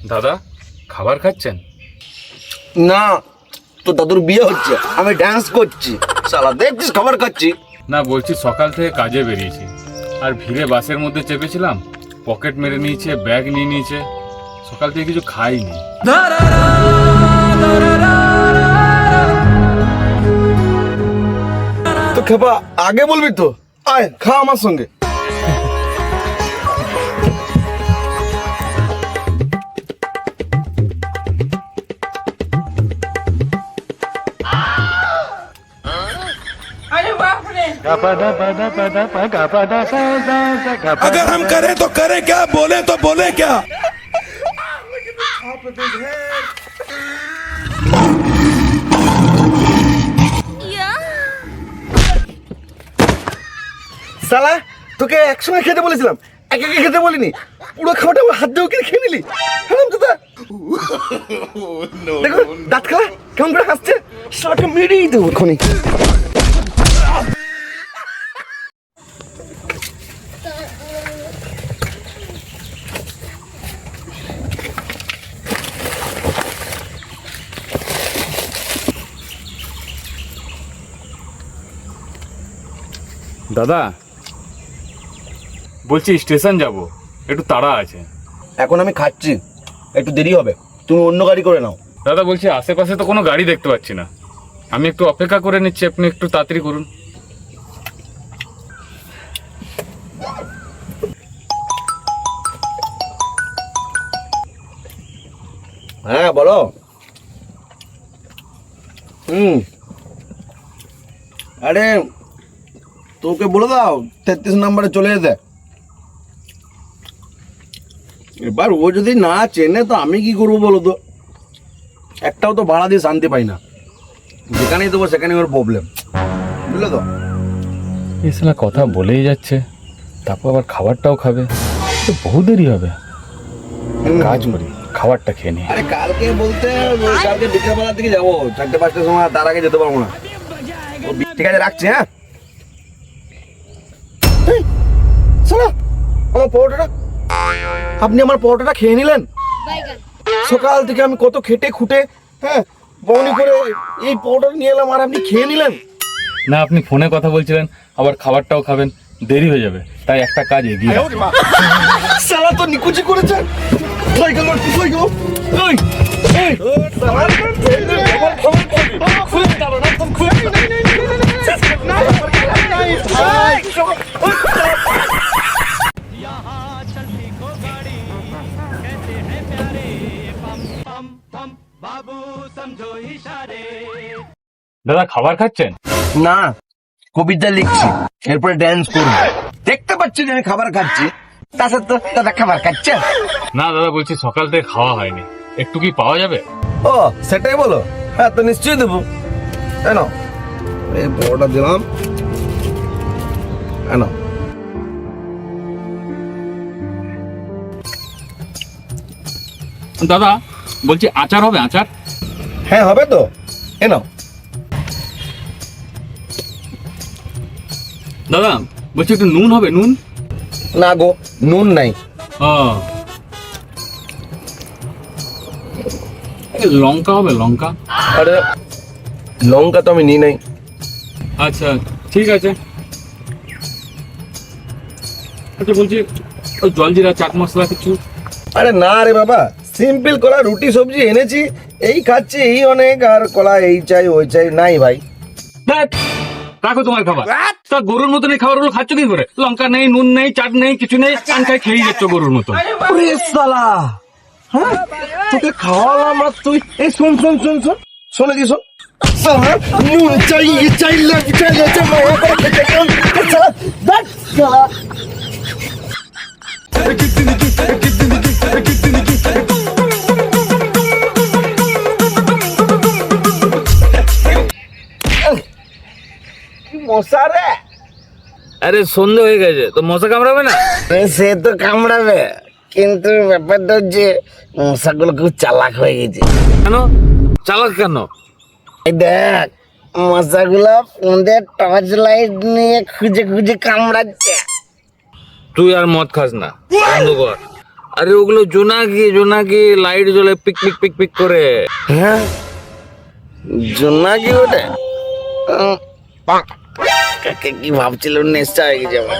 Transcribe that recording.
দাদা খাবার খাচ্ছেন? না, তো দাদুর বিয়ে হচ্ছে, আমি ডান্স করছি। শালা দেখছিস খাবার খাচ্ছি? না, বলছি সকাল থেকে কাজে বেরিয়েছি, আর ভিড়ে বাসের মধ্যে চেপেছিলাম, পকেট মেরে নিয়েছে, ব্যাগ নিয়ে নিয়েছে, সকাল থেকে কিছু খাইনি। তো খেপা আগে বলবি তো, আয় খা আমার সঙ্গে। अगर हम करें तो करें क्या, बोले तो बोले क्या। শালা তোকে একসঙ্গে খেতে বলেছিলাম, একে একে খেতে বলিনি। পুরো খাওয়াটা আমার হাত দিয়ে কিনে খেয়ে নিলি। হারামজাদা। দেখো দাঁত খেলা কেমন করে হাসছে, শালাকে মেরেই দেবো এক্ষুনি। দাদা বলছি স্টেশন যাব, একটু তাড়া আছে। এখন আমি খাচ্ছি, একটু দেরি হবে, তুমি অন্য গাড়ি করে নাও। দাদা বলছি আশেপাশে তো কোনো গাড়ি দেখতে পাচ্ছি না, আমি একটু অপেক্ষা করে নিচ্ছি, আপনি একটু তাড়াতাড়ি করুন। হ্যাঁ বলো। আরে তোকে বলে দাও 33 নম্বরে চলে যেতে। এবার ও যদি না চেনে তো আমি কি করবো বলো তো? একটাও তো ভাড়া দিয়ে শান্তি পাই না, যেখানেই দেবো সেখানে ওর প্রবলেম, বুঝলে তো? এই শালা কথা বলেই যাচ্ছে, তারপর আবার খাবারটাও খাবে, তো বহু দেরি হবে। কাজ করি, খাবারটা খেয়ে নি। আরে কালকে বলতে কালকে বিকেলবেলার দিকে যাবো, 4-5টার সময়, তার আগে যেতে পারবো না। ঠিক আছে রাখছি, হ্যাঁ। শোনো আমার পরোটাটা, আপনি আমার পরোটাটা খেয়ে নিলেন। সকাল থেকে আমি কত খেটে খুঁটে, হ্যাঁ, বউনি করে এই পরোটা নিয়ে এলাম, আর আপনি খেয়ে নিলেন। না, আপনি ফোনে কথা বলছিলেন, আবার খাবারটাও খাবেন, দেরি হয়ে যাবে, তাই একটা কাজ এগিয়ে। শালা তো নিকুচি করেছে। কই গেল, কই গো? এই এই শালা খবর খুলে দাও না, তুমি খুলে দাদা খাবার খাচ্ছেন? না, কবিতা লিখছি, এরপরে ড্যান্স করব। দেখতে পাচ্ছি যে আমি খাবার খাচ্ছি, তার সাথে দাদা খাবার খাচ্ছে না দাদা, বলছি সকাল থেকে খাওয়া হয়নি, একটু কি পাওয়া যাবে? ও সেটাই বলো, হ্যাঁ তো নিশ্চয়ই দেবো। কেন এই বড়টা দিলাম, কেন? দাদা বলছি আচার হবে? আচার? হ্যাঁ হবে তো, কেন? দাদা বলছি একটু নুন হবে? নুন? না গো, নুন নাই। ও, লঙ্কা হবে? লঙ্কা? আরে লঙ্কা তো আমি নিই নাই। আচ্ছা ঠিক আছে। আচ্ছা বলছি ওই জলজিরা চাট মশলা কিছু? আরে না রে বাবা, সিম্পল কলা রুটি সবজি এনেছি, এই খাচ্ছি, এই অনেক। আর কলা এই চাই ওই চাই নাই ভাই। ধ্যাৎ, রাখো তোমার খাবার। তা গরুর মতন এই খাবারগুলো খাচ্ছ কি করে? লঙ্কা নেই, নুন নেই, চাট নেই, কিছু নেই, কান খাই খেয়ে যাচ্ছ গরুর মতন। ওরে শালা, হ্যাঁ তোকে খাওয়ালাম আর তুই এই শোন শোন শোন শোন শোনে কি শোন, শালা নুন চাই চাই লাগে চাই আছে মায়া করে খেতে কেমন শালা দেখ শালা। মশা রে, আরে সন্ধ্যে হয়ে গেছে তো মশা কামড়াবে না? সে তো কামড়াবে, কিন্তু ব্যাপারটা হচ্ছে মশাগুলো খুব চালাক হয়ে গেছে। কেন চালাক কেন? এই দেখ মশাগুলো ফোনে টর্চ লাইট নিয়ে খুঁজে খুঁজে কামড়াচ্ছে। তুই আর মদ খাস না, বন্ধ কর। আরে ওগুলো জোনাকি লাইট জ্বলে পিক পিক পিক পিক করে। হ্যাঁ জোনাকি ওটা? কাকে কি ভাবছিল, নেশা হয়ে গেছে আমার।